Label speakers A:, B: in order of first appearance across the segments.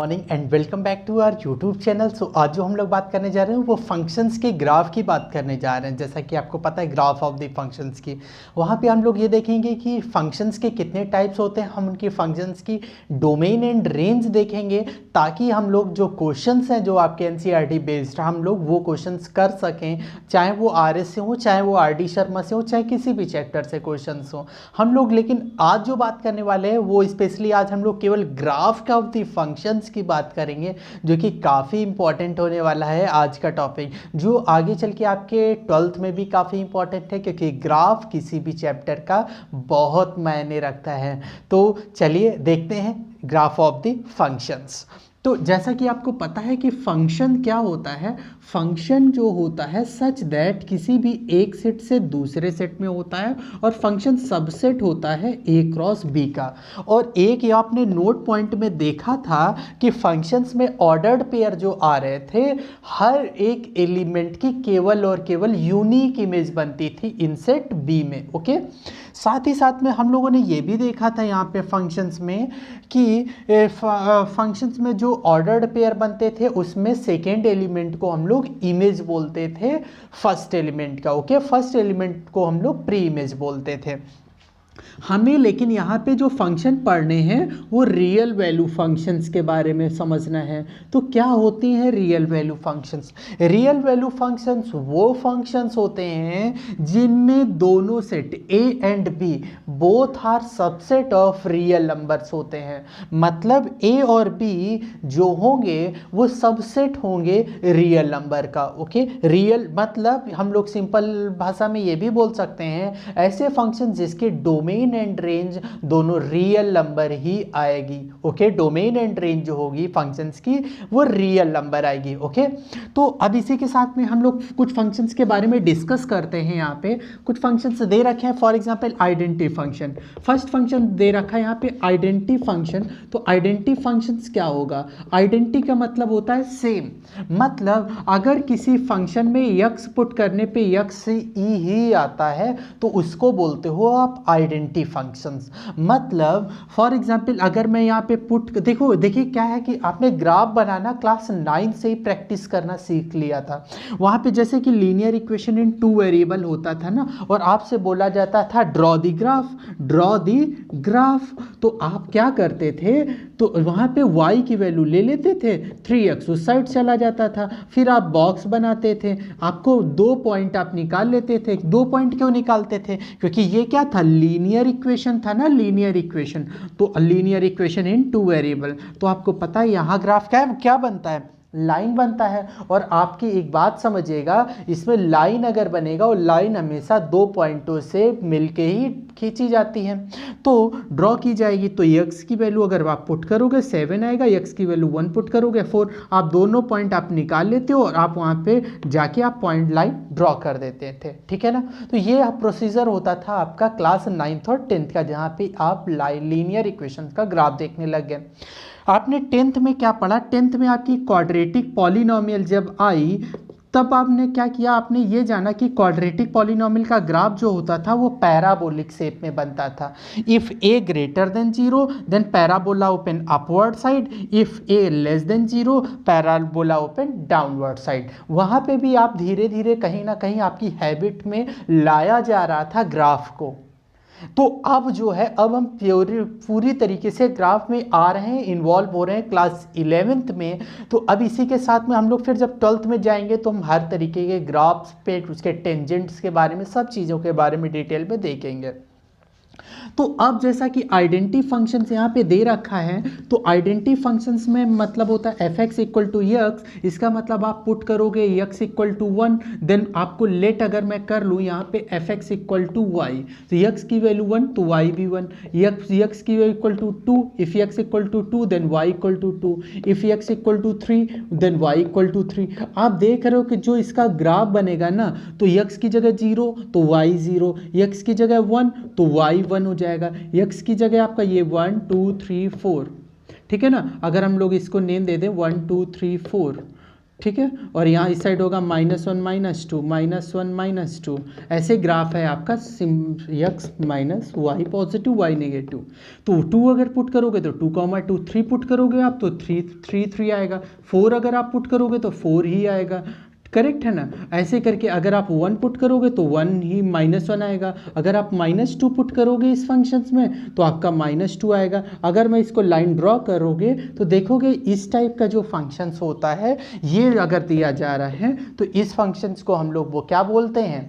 A: Morning and welcome back to our YouTube channel. So आज जो हम लोग बात करने जा रहे हैं वो फंक्शंस के ग्राफ की बात करने जा रहे हैं। जैसा कि आपको पता है ग्राफ ऑफ द फंक्शंस की, वहाँ पे हम लोग ये देखेंगे कि फंक्शंस के कितने टाइप्स होते हैं, हम उनकी फंक्शंस की डोमेन एंड रेंज देखेंगे ताकि हम लोग जो क्वेश्चंस हैं जो आपके एनसीईआरटी बेस्ड हम लोग वो क्वेश्चंस कर सकें, चाहे वो आरएस से हो, चाहे वो आरडी शर्मा से हो, चाहे किसी भी चैप्टर से क्वेश्चंस हो हम लोग। लेकिन आज जो बात करने वाले हैं वो स्पेशली आज हम लोग केवल ग्राफ का ऑफ द फंक्शंस की बात करेंगे, जो कि काफ़ी इंपॉर्टेंट होने वाला है आज का टॉपिक, जो आगे चल के आपके 12th में भी काफ़ी इंपॉर्टेंट है, क्योंकि ग्राफ किसी भी चैप्टर का बहुत मायने रखता है। तो चलिए देखते हैं ग्राफ ऑफ द फंक्शंस। तो जैसा कि आपको पता है कि फंक्शन क्या होता है, फंक्शन जो होता है सच दैट किसी भी एक सेट से दूसरे सेट में होता है, और फंक्शन सबसेट होता है ए क्रॉस बी का। और एक ये आपने नोट पॉइंट में देखा था कि फंक्शंस में ऑर्डर्ड पेयर जो आ रहे थे, हर एक एलिमेंट की केवल और केवल यूनिक इमेज बनती थी इन सेट बी में। ओके, साथ ही साथ में हम लोगों ने ये भी देखा था यहाँ पे फंक्शंस में कि फंक्शंस में जो ऑर्डर्ड पेयर बनते थे उसमें सेकेंड एलिमेंट को हम लोग इमेज बोलते थे फर्स्ट एलिमेंट का। ओके, फर्स्ट एलिमेंट को हम लोग प्री इमेज बोलते थे। हमें लेकिन यहाँ पे जो फंक्शन पढ़ने हैं वो रियल वैल्यू फंक्शंस के बारे में समझना है। तो क्या होती हैं real value functions? Real value functions वो फंक्शंस होते हैं जिनमें दोनों set A and B both are subset of real numbers होते हैं। मतलब ए और बी जो होंगे वो सबसेट होंगे रियल नंबर का। ओके, रियल मतलब हम लोग सिंपल भाषा में ये भी बोल सकते हैं ऐसे फंक्शन जिसके डोमेन एंड रेंज दोनों रियल नंबर ही आएगी। ओके, डोमेन एंड रेंज जो होगी फंक्शंस की वो रियल नंबर आएगी। ओके, तो अब इसी के साथ में हम लोग कुछ फंक्शंस के बारे में डिस्कस करते हैं। यहाँ पे कुछ फंक्शंस दे रखे हैं, for example identity function. First function दे रखा है यहाँ पे आइडेंटिटी फंक्शन। तो आइडेंटिटी फंक्शंस क्या होगा? आइडेंटिटी का मतलब होता है सेम। मतलब अगर किसी फंक्शन में यक्स पुट करने पे यक्स से ई ही आता है तो उसको बोलते हो आप आइडेंटिटी फंक्शंस। मतलब फॉर एग्जांपल अगर मैं यहाँ पे पुट देखिए क्या है कि आपने ग्राफ बनाना क्लास 9 से ही प्रैक्टिस करना सीख लिया था। वहाँ पे जैसे कि लीनियर इक्वेशन इन 2 वेरिएबल होता था ना, और आपसे बोला जाता था ड्रॉ द ग्राफ। तो आप क्या करते थे, तो वहाँ पे y की वैल्यू ले लेते थे, 3x उस साइड चला जाता था, फिर आप बॉक्स बनाते थे, आपको 2 पॉइंट आप निकाल लेते थे। 2 पॉइंट क्यों निकालते थे? क्योंकि ये क्या था, लीनियर इक्वेशन था ना, लीनियर इक्वेशन। तो लीनियर इक्वेशन इन 2 वेरिएबल। तो आपको पता है यहाँ ग्राफ क्या बनता है, लाइन बनता है। और आपकी एक बात समझिएगा, इसमें लाइन अगर बनेगा और लाइन हमेशा 2 पॉइंटों से मिलके ही खींची जाती है, तो ड्रॉ की जाएगी। तो x की वैल्यू अगर आप पुट करोगे 7 आएगा, x की वैल्यू 1 पुट करोगे 4। आप दोनों पॉइंट आप निकाल लेते हो और आप वहाँ पे जाके आप पॉइंट लाइन ड्रॉ कर देते थे। ठीक है ना? तो ये प्रोसीजर होता था आपका क्लास 9th और 10th का, जहाँ पे आप लीनियर इक्वेशन का ग्राफ देखने लग गए। आपने 10th में क्या पढ़ा? 10th में आपकी क्वाड्रेटिक पॉलिनोमियल जब आई तब आपने क्या किया, आपने ये जाना कि क्वाड्रेटिक पॉलिनोमियल का ग्राफ जो होता था वो पैराबोलिक शेप में बनता था। If A greater than 0 then parabola open upward side, if A less than 0 parabola open downward side. वहाँ पे भी आप धीरे धीरे कहीं ना कहीं आपकी हैबिट में लाया जा रहा था ग्राफ को। तो अब जो है, अब हम पूरी तरीके से ग्राफ में आ रहे हैं, इन्वॉल्व हो रहे हैं क्लास 11th में। तो अब इसी के साथ में हम लोग फिर जब 12th में जाएंगे तो हम हर तरीके के ग्राफ्स पे, उसके टेंजेंट्स के बारे में, सब चीज़ों के बारे में डिटेल में देखेंगे। तो अब जैसा कि आइडेंटिटी फंक्शंस यहाँ पे दे रखा है, तो आइडेंटिटी फंक्शंस में मतलब होता है fx इक्वल टू x। इसका मतलब आप पुट करोगे x इक्वल टू 1, देन आपको लेट अगर मैं कर लूँ यहाँ पे fx इक्वल टू y, तो x की वैल्यू 1 तो y भी 1, x की value equal to 2, if x equal to 2 then y equal to 2, if x equal to 3 then y equal to 3। आप देख रहे हो कि जो इसका ग्राफ बनेगा ना, तो x की जगह 0 तो y 0, x की जगह 1 तो y 1 हो जाएगा, x की जगह आपका ये 1 2 3 4। ठीक है ना? अगर हम लोग इसको नेम दे दें 1 2 3 4, ठीक है, और यहाँ इस साइड होगा -1 -2 ऐसे ग्राफ है आपका x minus y positive y negative. तो 2 अगर पुट करोगे तो 2, 3 पुट करोगे आप तो 3 आएगा, 4 अगर आप पुट करोगे तो 4 ही आएगा, करेक्ट है ना। ऐसे करके अगर आप 1 पुट करोगे तो 1 ही -1 आएगा, अगर आप -2 पुट करोगे इस फंक्शंस में तो आपका -2 आएगा। अगर मैं इसको लाइन ड्रॉ करोगे तो देखोगे इस टाइप का जो फंक्शंस होता है ये अगर दिया जा रहा है तो इस फंक्शंस को हम लोग वो क्या बोलते हैं,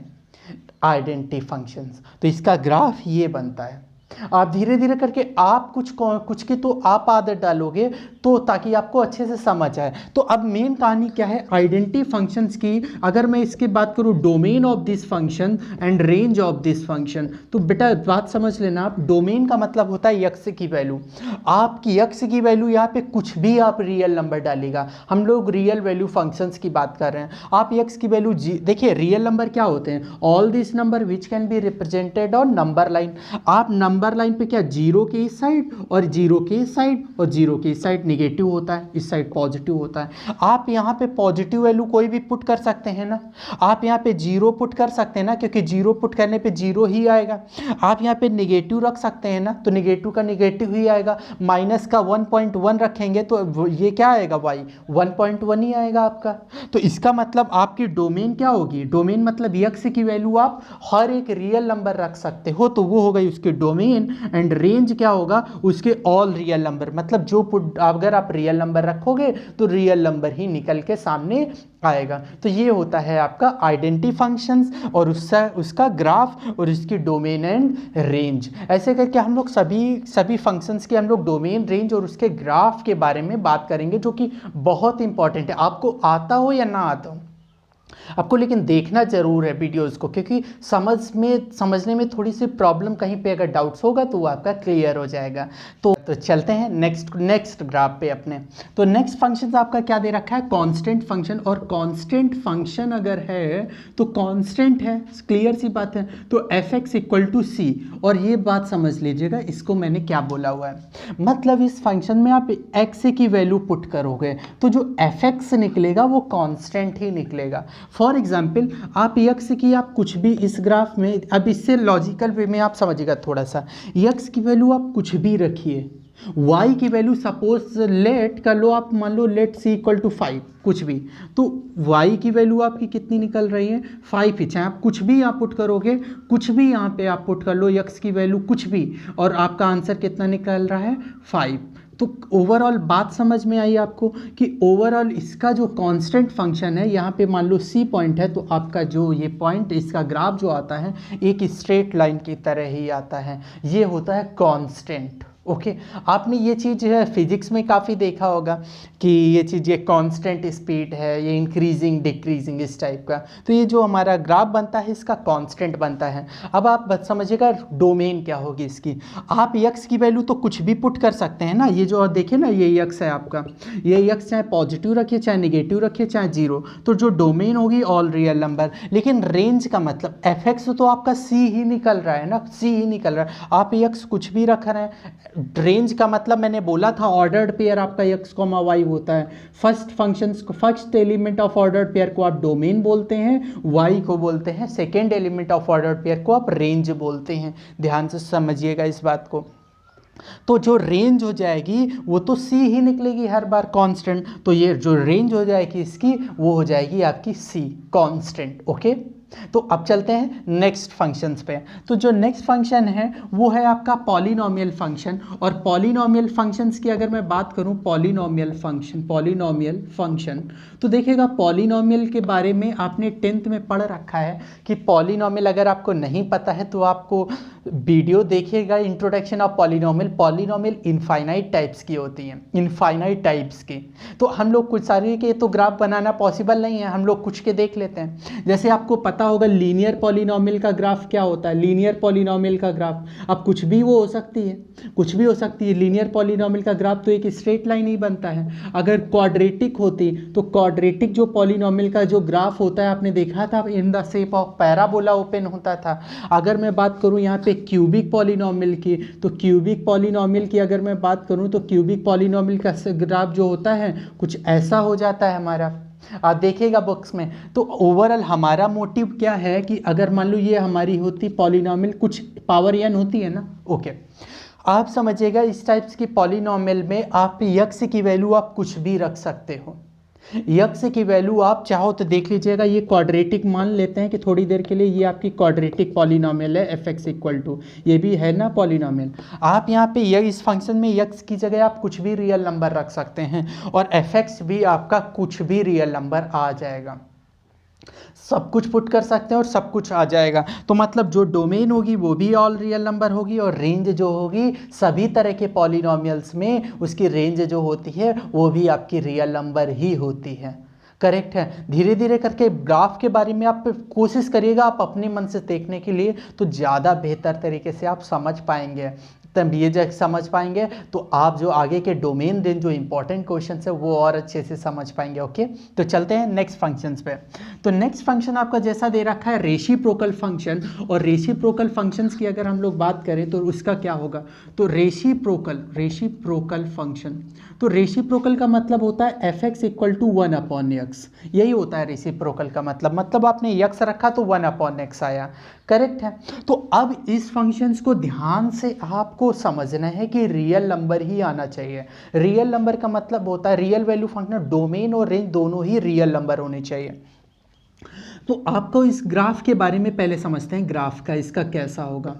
A: आइडेंटिटी फंक्शंस। तो इसका ग्राफ ये बनता है। आप धीरे धीरे करके आप कुछ की तो आप आदत डालोगे तो ताकि आपको अच्छे से समझ आए। तो अब मेन कहानी क्या है आइडेंटिटी फंक्शंस की। अगर मैं इसकी बात करूं domain of this function and range of this function, तो बेटा बात समझ लेना आप, डोमेन का मतलब होता है x की वैल्यू। आपकी x की वैल्यू यहाँ पे कुछ भी आप रियल नंबर डालेगा, हम लोग रियल वैल्यू फंक्शंस की बात कर रहे हैं। आप x की वैल्यू देखिए रियल नंबर क्या होते हैं, all this number which can be represented on number line. आप नंबर लाइन पे क्या 0 के इस साइड और 0 के इस साइड और 0 के इस साइड निगेटिव होता है, इस साइड पॉजिटिव होता है। आप यहाँ पे पॉजिटिव वैल्यू कोई भी पुट कर सकते हैं ना, आप यहाँ पे 0 पुट कर सकते हैं ना, क्योंकि 0 पुट करने पे 0 ही आएगा। आप यहाँ पे निगेटिव रख सकते हैं ना, तो निगेटिव का निगेटिव ही आएगा। माइनस का 1.1 रखेंगे तो ये क्या आएगा y 1.1 ही आएगा आपका। तो इसका मतलब आपकी डोमेन क्या होगी, डोमेन मतलब x की वैल्यू आप हर एक रियल नंबर रख सकते हो, तो वो हो गई उसकी डोमेन। एंड रेंज क्या होगा, उसके ऑल रियल नंबर, मतलब जो पुट अगर आप रियल नंबर रखोगे तो रियल नंबर ही निकल के सामने आएगा। तो ये होता है आपका आइडेंटिटी फंक्शंस और उसका ग्राफ और उसकी डोमेन एंड रेंज। ऐसे करके हम लोग सभी फंक्शंस के हम लोग डोमेन, रेंज और उसके ग्राफ के बारे में बात करेंगे, जो कि बहुत इंपॉर्टेंट है। आपको आता हो या ना आता हो आपको, लेकिन देखना जरूर है वीडियोस को, क्योंकि समझने में थोड़ी सी प्रॉब्लम, कहीं पे अगर डाउट्स होगा तो वो आपका क्लियर हो जाएगा। तो चलते हैं नेक्स्ट ग्राफ पे अपने। तो नेक्स्ट फंक्शन आपका क्या दे रखा है, कांस्टेंट फंक्शन। और कांस्टेंट फंक्शन अगर है तो कांस्टेंट है, क्लियर सी बात है। तो fx = c, और ये बात समझ लीजिएगा इसको मैंने क्या बोला हुआ है, मतलब इस फंक्शन में आप x की वैल्यू पुट करोगे तो जो fx निकलेगा वो कांस्टेंट ही निकलेगा। फॉर एग्जाम्पल आप x की आप कुछ भी इस ग्राफ में, अब इससे लॉजिकल वे में आप समझिएगा थोड़ा सा, x की वैल्यू आप कुछ भी रखिए, y की वैल्यू सपोज लेट कर लो आप, मान लो लेट c = 5 कुछ भी, तो y की वैल्यू आपकी कितनी निकल रही है 5 ही। चाहे आप कुछ भी यहाँ पुट करोगे, कुछ भी यहाँ पे आप पुट कर लो x की वैल्यू कुछ भी, और आपका आंसर कितना निकल रहा है 5। तो ओवरऑल बात समझ में आई आपको कि ओवरऑल इसका जो कांस्टेंट फंक्शन है, यहाँ पे मान लो c पॉइंट है, तो आपका जो ये पॉइंट, इसका ग्राफ जो आता है एक स्ट्रेट लाइन की तरह ही आता है, ये होता है कांस्टेंट। ओके, आपने ये चीज़ फिजिक्स में काफ़ी देखा होगा कि ये चीज़, ये कांस्टेंट स्पीड है, ये इंक्रीजिंग डिक्रीजिंग इस टाइप का। तो ये जो हमारा ग्राफ बनता है इसका कांस्टेंट बनता है। अब आप बस समझिएगा डोमेन क्या होगी इसकी। आप x की वैल्यू तो कुछ भी पुट कर सकते हैं ना, ये जो देखिए ना ये x है आपका, ये x चाहे पॉजिटिव रखिए चाहे निगेटिव रखिए चाहे 0, तो जो डोमेन होगी ऑल रियल नंबर। लेकिन रेंज का मतलब fx तो आपका c ही निकल रहा है ना, c ही निकल रहा है, आप x कुछ भी रख रहे हैं। रेंज का मतलब मैंने बोला था ऑर्डर्ड पेयर आपका x, y होता है। First element of ordered pair को आप डोमेन बोलते हैं, y को बोलते हैं। Second element of ordered pair को आप रेंज बोलते हैं। ध्यान से समझिएगा इस बात को। तो जो रेंज हो जाएगी वो तो c ही निकलेगी हर बार कांस्टेंट, तो ये जो रेंज हो जाएगी इसकी वो हो जाएगी आपकी c कांस्टेंट। ओके, तो अब चलते हैं नेक्स्ट फंक्शंस पे। तो जो नेक्स्ट फंक्शन है वो है आपका पॉलिनोमियल फंक्शन। और पॉलिनोमियल फंक्शंस की अगर मैं बात करूं, पॉलिनोमियल फंक्शन, तो देखिएगा पॉलिनोमियल के बारे में आपने 10th में पढ़ रखा है कि पॉलिनोमियल, अगर आपको नहीं पता है तो आपको वीडियो देखिएगा, introduction of polynomial infinite types की होती हैं, इनफाइनाइट टाइप्स की। तो हम लोग कुछ सारे के तो ग्राफ बनाना पॉसिबल नहीं है, हम लोग कुछ के देख लेते हैं। जैसे आपको पता होगा लीनियर पॉलिनोमियल का ग्राफ क्या होता है, लीनियर पॉलिनोमियल का ग्राफ अब कुछ भी वो हो सकती है, कुछ भी हो सकती है। लीनियर पॉलिनोमियल का ग्राफ तो एक स्ट्रेट लाइन ही बनता है। अगर क्वाड्रेटिक होती तो क्वाड्रेटिक जो पॉलिनोमियल का जो ग्राफ होता है आपने देखा था in the shape of parabola open होता था। अगर मैं बात करूं यहाँ पे क्यूबिक पॉलिनोमियल की, तो क्यूबिक पॉलिनोमियल की अगर मैं बात करूं तो क्यूबिक पॉलिनोमियल का ग्राफ जो होता है कुछ ऐसा हो जाता है हमारा। आप देखिएगा बुक्स में। तो ओवरऑल हमारा मोटिव क्या है कि अगर मान लो ये हमारी होती पॉलिनॉमियल कुछ पावर n होती है ना, ओके, आप समझिएगा इस टाइप्स की पॉलिनॉमियल में आप यक्स की वैल्यू आप कुछ भी रख सकते हो। यक्स की वैल्यू आप चाहो तो देख लीजिएगा, ये क्वाड्रेटिक मान लेते हैं कि थोड़ी देर के लिए ये आपकी क्वाड्रेटिक पॉलिनॉमियल है एफ एक्स इक्वल टू, ये भी है ना पॉलिनॉमियल। आप यहाँ पे इस फंक्शन में यक्स की जगह आप कुछ भी रियल नंबर रख सकते हैं और एफ एक्स भी आपका कुछ भी रियल नंबर आ जाएगा, सब कुछ पुट कर सकते हैं और सब कुछ आ जाएगा। तो मतलब जो डोमेन होगी वो भी ऑल रियल नंबर होगी और रेंज जो होगी सभी तरह के पॉलिनॉमियल्स में उसकी रेंज जो होती है वो भी आपकी रियल नंबर ही होती है। करेक्ट है। धीरे धीरे करके ग्राफ के बारे में आप कोशिश करिएगा आप अपने मन से देखने के लिए, तो ज़्यादा बेहतर तरीके से आप समझ पाएंगे। तब ये जब समझ पाएंगे तो आप जो आगे के डोमेन दिन जो इंपॉर्टेंट क्वेश्चन है वो और अच्छे से समझ पाएंगे। ओके, तो चलते हैं नेक्स्ट फंक्शंस पे। तो नेक्स्ट फंक्शन आपका जैसा दे रखा है रेसिप्रोकल फंक्शन, और रेसिप्रोकल फंक्शंस की अगर हम लोग बात करें तो उसका क्या होगा, तो रेसिप्रोकल फंक्शन, तो रेसिप्रोकल का मतलब होता है F x equal to 1/x, यही होता है रेसिप्रोकल का मतलब आपने यक्स रखा तो 1/x आया। करेक्ट है। तो अब इस फंक्शंस को ध्यान से आपको समझना है कि रियल नंबर ही आना चाहिए। रियल नंबर का मतलब होता है रियल वैल्यू फंक्शन, डोमेन और रेंज दोनों ही रियल नंबर होने चाहिए। तो आपको इस ग्राफ के बारे में पहले समझते हैं, ग्राफ का इसका कैसा होगा।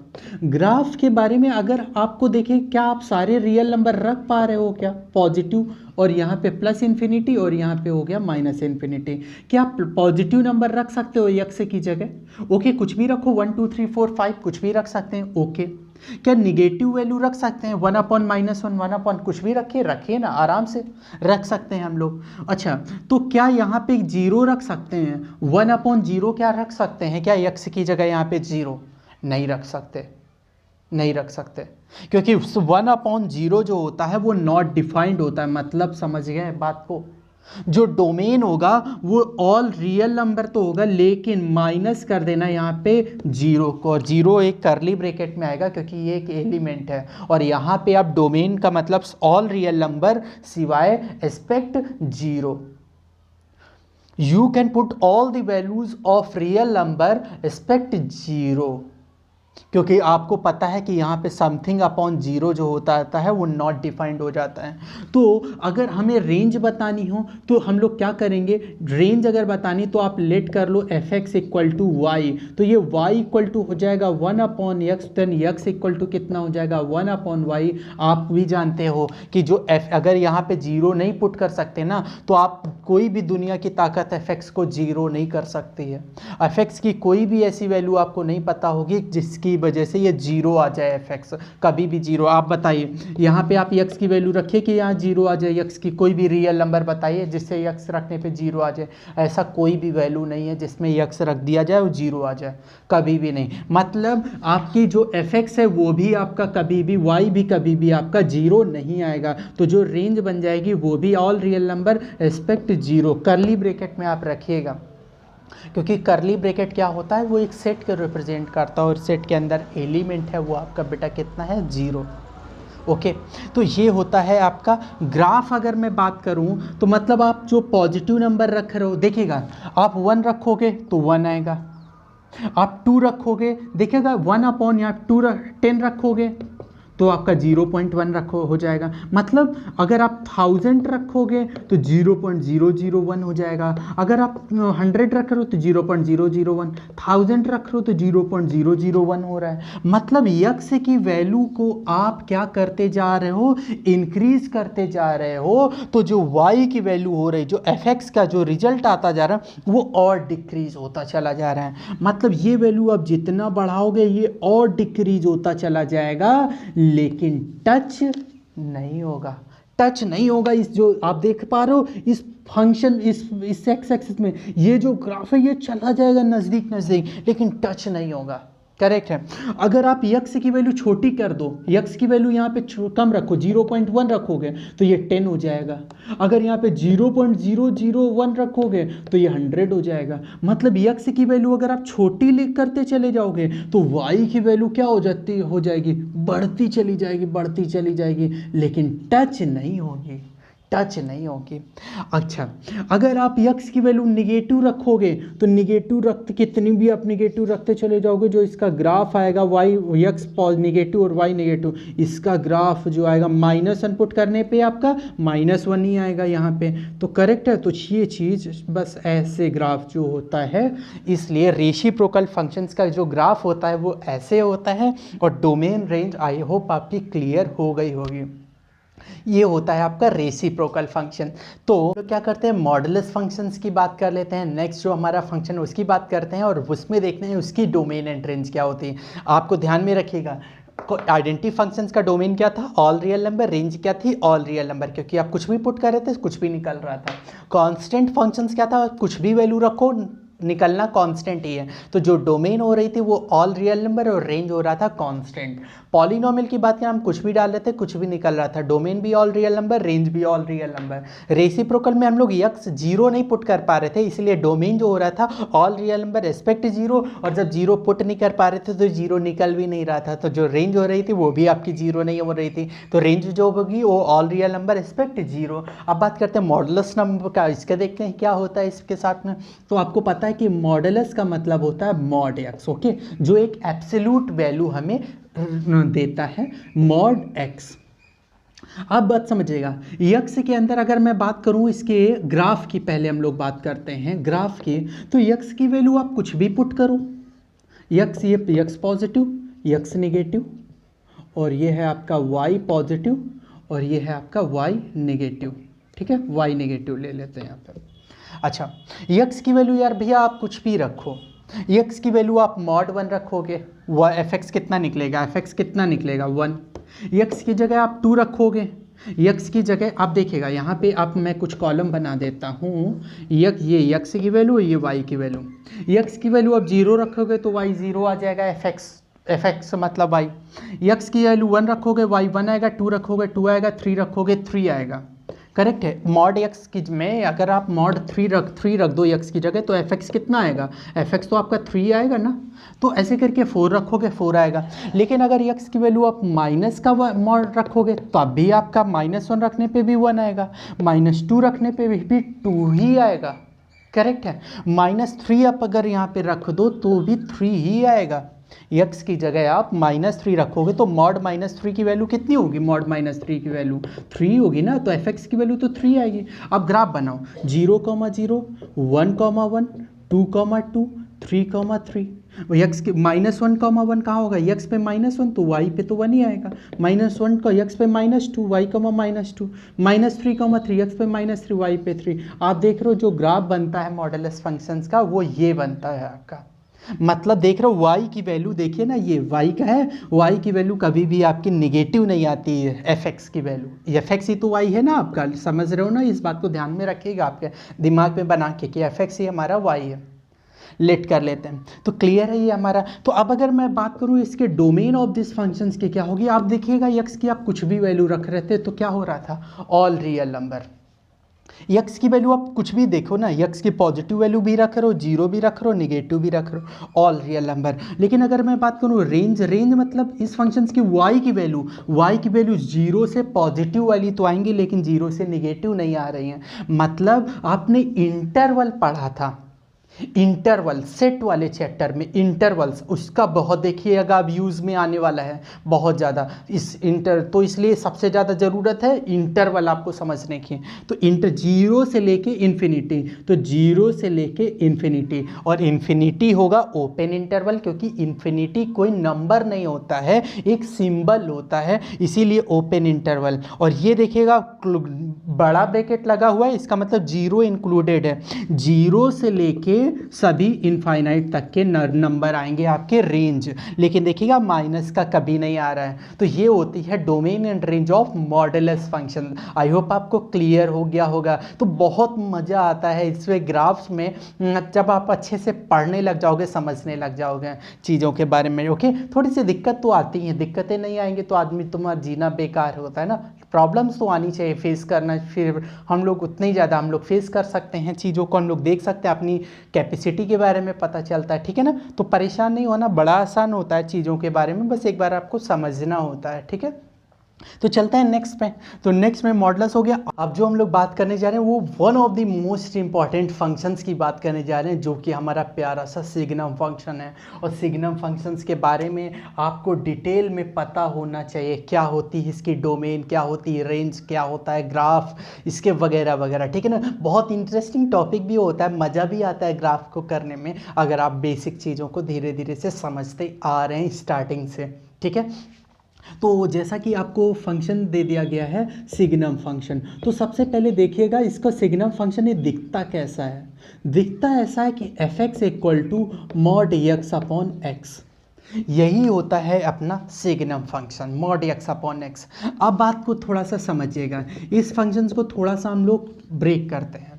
A: ग्राफ के बारे में अगर आपको देखें, क्या आप सारे रियल नंबर रख पा रहे हो क्या, पॉजिटिव, और यहाँ पे प्लस इन्फिनिटी और यहाँ पे हो गया माइनस इन्फिनिटी। क्या आप पॉजिटिव नंबर रख सकते हो यक्स की जगह, ओके, कुछ भी रखो, 1 2 3 4 5 कुछ भी रख सकते हैं, ओके। क्या निगेटिव वैल्यू रख सकते हैं, 1/-1 1/, कुछ भी रखिए ना, आराम से रख सकते हैं हम लोग। अच्छा, तो क्या यहाँ पे 0 रख सकते हैं, 1/0 क्या रख सकते हैं क्या यक्स की जगह यहाँ पे 0, नहीं रख सकते, नहीं रख सकते, क्योंकि 1/0 जो होता है वो नॉट डिफाइंड होता है। मतलब समझ गए बात को, जो डोमेन होगा वो ऑल रियल नंबर तो होगा लेकिन माइनस कर देना यहाँ पे 0 को, और 0 एक करली ब्रैकेट में आएगा क्योंकि ये एक एलिमेंट है। और यहाँ पे आप डोमेन का मतलब ऑल रियल नंबर सिवाय aspect 0। You can put all the values of real number aspect 0, क्योंकि आपको पता है कि यहाँ पे समथिंग अपॉन 0 जो होता है वो नॉट डिफाइंड हो जाता है। तो अगर हमें रेंज बतानी हो तो हम लोग क्या करेंगे, रेंज अगर बतानी तो आप लेट कर लो f x equal to y, तो ये y इक्वल टू हो जाएगा 1/x, then x equal to कितना हो जाएगा 1/y। आप भी जानते हो कि जो f अगर यहाँ पे 0 नहीं पुट कर सकते ना, तो आप कोई भी दुनिया की ताकत एफ एक्स को 0 नहीं कर सकती है। एफ एक्स की कोई भी ऐसी वैल्यू आपको नहीं पता होगी जिसकी वजह से ये 0 आ जाए, एफ एक्स कभी भी 0। आप बताइए यहाँ पे आप x की वैल्यू रखिए कि यहाँ 0 आ जाए, x की कोई भी रियल नंबर बताइए जिससे x रखने पे 0 आ जाए। ऐसा कोई भी वैल्यू नहीं है जिसमें x रख दिया जाए और 0 आ जाए, कभी भी नहीं। मतलब आपकी जो एफ एक्स है वो भी आपका कभी भी, y भी कभी भी आपका 0 नहीं आएगा। तो जो रेंज बन जाएगी वो भी ऑल रियल नंबर एस्पेक्ट 0, करली ब्रैकेट में आप रखिएगा, क्योंकि करली ब्रैकेट क्या होता है वो एक सेट को रिप्रेजेंट करता है और सेट के अंदर एलिमेंट है वो आपका बेटा कितना है 0। ओके, तो ये होता है आपका ग्राफ। अगर मैं बात करूं तो मतलब आप जो पॉजिटिव नंबर रख रहे हो, देखिएगा आप 1 रखोगे तो 1 आएगा, आप 2 रखोगे देखिएगा 1/, यहाँ 10 रखोगे तो आपका 0.1 रखो हो जाएगा। मतलब अगर आप 1000 रखोगे तो 0.001 हो जाएगा, अगर आप 100 रख रहे हो तो 0.001, 1000 रख रहे हो तो 0.001 हो रहा है। मतलब यक्स की वैल्यू को आप क्या करते जा रहे हो, इंक्रीज करते जा रहे हो, तो जो वाई की वैल्यू हो रही, जो एफ एक्स का जो रिजल्ट आता जा रहा है वो और डिक्रीज होता चला जा रहा है। मतलब ये वैल्यू आप जितना बढ़ाओगे ये और डिक्रीज होता चला जाएगा, लेकिन टच नहीं होगा, टच नहीं होगा। इस जो आप देख पा रहे हो इस फंक्शन, इस एक्स एक्सिस में ये जो ग्राफ है ये चला जाएगा नज़दीक नज़दीक, लेकिन टच नहीं होगा। करेक्ट है। अगर आप यक्स की वैल्यू छोटी कर दो, यक्स की वैल्यू यहाँ पे कम रखो, 0.1 रखोगे तो ये 10 हो जाएगा, अगर यहाँ पे 0.001 रखोगे तो ये 100 हो जाएगा। मतलब यक्स की वैल्यू अगर आप छोटी लिख करते चले जाओगे तो वाई की वैल्यू क्या हो जाएगी, बढ़ती चली जाएगी, बढ़ती चली जाएगी, लेकिन टच नहीं होगी, टच नहीं होगी। अच्छा, अगर आप यक्स की वैल्यू निगेटिव रखोगे तो निगेटिव रखते कितनी भी आप निगेटिव रखते चले जाओगे, जो इसका ग्राफ आएगा वाई यक्स निगेटिव और वाई निगेटिव, इसका ग्राफ जो आएगा माइनस इनपुट करने पे आपका -1 ही आएगा यहाँ पे। तो करेक्ट है। तो ये चीज़ बस ऐसे ग्राफ जो होता है, इसलिए रेसिप्रोकल फंक्शंस का जो ग्राफ होता है वो ऐसे होता है। और डोमेन रेंज आई होप आपकी क्लियर हो गई होगी। ये होता है आपका रेसिप्रोकल फंक्शन। तो क्या करते हैं, मॉडुलस फंक्शंस की बात कर लेते हैं। नेक्स्ट जो हमारा फंक्शन है उसकी बात करते हैं और उसमें देखते हैं उसकी डोमेन एंड रेंज क्या होती है। आपको ध्यान में रखिएगा, आइडेंटिटी फंक्शंस का डोमेन क्या था, ऑल रियल नंबर, रेंज क्या थी, ऑल रियल नंबर, क्योंकि आप कुछ भी पुट कर रहे थे कुछ भी निकल रहा था। कांस्टेंट फंक्शंस क्या था, कुछ भी वैल्यू रखो निकलना कांस्टेंट ही है। तो जो डोमेन हो रही थी वो ऑल रियल नंबर और रेंज हो रहा था कांस्टेंट। पॉलिनोमियल की बात करें, हम कुछ भी डाल रहे थे कुछ भी निकल रहा था, डोमेन भी ऑल रियल नंबर, रेंज भी ऑल रियल नंबर। रेसिप्रोकल में हम लोग यक्स जीरो नहीं पुट कर पा रहे थे, इसलिए डोमेन जो हो रहा था all real number respect zero, और जब जीरो पुट नहीं कर पा रहे थे तो जीरो निकल भी नहीं रहा था। तो जो रेंज हो रही थी वो भी आपकी जीरो नहीं हो रही थी, तो रेंज जो होगी वो all real number respect zero. अब बात करते हैं मॉडुलस नंबर का, इसका देखते हैं क्या होता है इसके साथ में। तो आपको पता है कि मॉडुलस का मतलब होता है मॉड एक्स, ओके, जो एक एब्सोल्यूट वैल्यू हमें देता है, मॉड एक्स। अब बात समझिएगा, यक्स के अंदर अगर मैं बात करूं इसके ग्राफ की, पहले हम लोग बात करते हैं ग्राफ की। तो यक्स की वैल्यू आप कुछ भी पुट करो, यक्स, ये यक्स पॉजिटिव, यक्स नेगेटिव, और ये है आपका वाई पॉजिटिव, और ये है आपका वाई नेगेटिव। ठीक है, वाई नेगेटिव ले लेते हैं यहाँ पर। अच्छा, यक्स की वैल्यू यार भैया आप कुछ भी रखो, यक्स की वैल्यू आप मॉड 1 रखोगे, एफ एक्स कितना निकलेगा, एफ एक्स कितना निकलेगा 1। यक्स की जगह आप 2 रखोगे, यक्स की जगह आप देखिएगा यहाँ पे आप, मैं कुछ कॉलम बना देता हूँ, ये यक्स की वैल्यू, ये वाई की वैल्यू। यक्स की वैल्यू आप 0 रखोगे तो वाई 0 आ जाएगा, एफ एक्स मतलब वाई। यक्स की वैल्यू 1 रखोगे वाई 1 आएगा, 2 रखोगे 2 आएगा, 3 रखोगे 3 आएगा। करेक्ट है। मॉड एक्स की में अगर आप मॉड 3 रख दो यक्स की जगह, तो एफ एक्स कितना आएगा, एफ एक्स तो आपका 3 आएगा ना। तो ऐसे करके 4 रखोगे 4 आएगा। लेकिन अगर यक्स की वैल्यू आप माइनस का मॉड रखोगे तो अब भी आपका -1 रखने पे भी 1 आएगा, -2 रखने पे भी 2 ही आएगा। करेक्ट है। -3 आप अगर यहाँ पे रख दो तो भी 3 ही आएगा। यक्स की जगह आप -3 रखोगे तो मॉड -3 की वैल्यू कितनी होगी, मॉड -3 की वैल्यू 3 होगी ना, तो एफ एक्स की वैल्यू तो 3 आएगी। अब ग्राफ बनाओ, 0, 0, 1, 1, 2, 2, 3, 3। यक्स के -1, 1 कहाँ होगा, यक्स पे -1 तो वाई पे तो 1 ही आएगा। -1 का यक्स पे -2, वाई -2, -3, 3 यक्स पे -3, वाई पे 3। आप देख रहे हो जो ग्राफ बनता है मॉडुलस फंक्शंस का वो ये बनता है आपका। मतलब देख रहे हो y की वैल्यू देखिए ना, ये y का है, y की वैल्यू कभी भी आपकी निगेटिव नहीं आती है, एफ एक्स की वैल्यू, एफ एक्स ही तो y है ना, आपका समझ रहे हो ना, इस बात को ध्यान में रखिएगा आपके दिमाग में बना के कि एफ एक्स ही हमारा y है। लेट कर लेते हैं, तो क्लियर है ये हमारा। तो अब अगर मैं बात करूँ इसके डोमेन ऑफ दिस फंक्शंस की क्या होगी, आप देखिएगा यक्स की आप कुछ भी वैल्यू रख रहे थे तो क्या हो रहा था, ऑल रियल नंबर। यक्स की वैल्यू आप कुछ भी देखो ना, यक्स की पॉजिटिव वैल्यू भी रख रहे हो, 0 भी रख रहे हो, निगेटिव भी रख रहे हो, ऑल रियल नंबर। लेकिन अगर मैं बात करूँ रेंज, रेंज मतलब इस फंक्शंस की y की वैल्यू 0 से पॉजिटिव वाली तो आएंगी लेकिन 0 से निगेटिव नहीं आ रही हैं। मतलब आपने इंटरवल पढ़ा था, इंटरवल सेट वाले चैप्टर में इंटरवल्स, उसका बहुत देखिएगा अब यूज़ में आने वाला है बहुत ज़्यादा तो इसलिए सबसे ज़्यादा ज़रूरत है इंटरवल आपको समझने की। तो 0 से लेके इन्फिनिटी, तो 0 से लेके इन्फिनिटी, और इन्फिनिटी होगा ओपन इंटरवल, क्योंकि इन्फिनिटी कोई नंबर नहीं होता है, एक सिंबल होता है, इसीलिए ओपन इंटरवल। और ये देखिएगा बड़ा ब्रैकेट लगा हुआ है, इसका मतलब 0 इंक्लूडेड है। 0 से लेके सभी इनफाइनाइट तक के नंबर आएंगे आपके रेंज, लेकिन देखिएगा माइनस का कभी नहीं आ रहा है। तो ये होती है domain and range of modulus function. I hope आपको क्लियर हो गया होगा। तो बहुत मज़ा आता है इसमें ग्राफ्स में, जब आप अच्छे से पढ़ने लग जाओगे, समझने लग जाओगे चीज़ों के बारे में। ओके, थोड़ी सी दिक्कत तो आती है, दिक्कतें नहीं आएंगी तो आदमी तुम्हारा जीना बेकार होता है ना। प्रॉब्लम्स तो आनी चाहिए, फेस करना, फिर हम लोग उतने ही ज़्यादा हम लोग फेस कर सकते हैं, चीज़ों को हम लोग देख सकते हैं, अपनी कैपेसिटी के बारे में पता चलता है। ठीक है ना, तो परेशान नहीं होना, बड़ा आसान होता है चीज़ों के बारे में, बस एक बार आपको समझना होता है। ठीक है, तो चलते हैं नेक्स्ट पे। तो नेक्स्ट में मॉडुलस हो गया। अब जो हम लोग बात करने जा रहे हैं वो one of the most important functions की बात करने जा रहे हैं, जो कि हमारा प्यारा सा सिग्नम फंक्शन है। और सिग्नम फंक्शंस के बारे में आपको डिटेल में पता होना चाहिए, क्या होती है इसकी डोमेन, क्या होती है रेंज, क्या होता है ग्राफ, इसके वगैरह वगैरह, ठीक है ना। बहुत इंटरेस्टिंग टॉपिक भी होता है, मज़ा भी आता है ग्राफ को करने में, अगर आप बेसिक चीज़ों को धीरे धीरे से समझते आ रहे हैं स्टार्टिंग से, ठीक है। तो जैसा कि आपको फंक्शन दे दिया गया है सिग्नम फंक्शन, तो सबसे पहले देखिएगा इसका सिग्नम फंक्शन ये दिखता कैसा है। दिखता ऐसा है कि f x equal to mod x upon x, यही होता है अपना signum function, mod x upon x. अब बात को थोड़ा सा समझिएगा, इस फंक्शन को थोड़ा सा हम लोग ब्रेक करते हैं।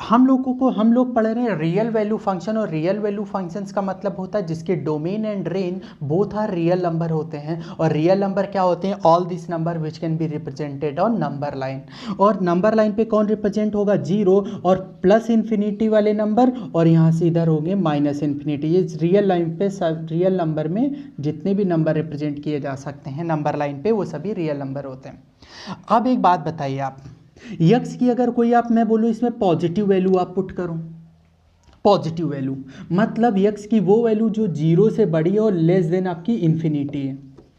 A: हम लोग पढ़ रहे हैं रियल वैल्यू फंक्शन, और रियल वैल्यू फंक्शंस का मतलब होता है जिसके domain and range both are real number होते हैं। और रियल नंबर क्या होते हैं? All this number which can be represented on number line. और नंबर लाइन पे कौन रिप्रेजेंट होगा? जीरो और प्लस इन्फिनिटी वाले नंबर, और यहाँ से इधर होंगे माइनस इन्फिनिटी। ये रियल लाइन पे सब रियल नंबर में जितने भी नंबर रिप्रेजेंट किए जा सकते हैं नंबर लाइन पे, वो सभी रियल नंबर होते हैं। अब एक बात बताइए आप, यक्स की अगर कोई मैं बोलूँ इसमें पॉजिटिव वैल्यू आप पुट करो, पॉजिटिव वैल्यू मतलब यक्स की वो वैल्यू जो जीरो से बड़ी है और लेस देन आपकी इन्फिनिटी है।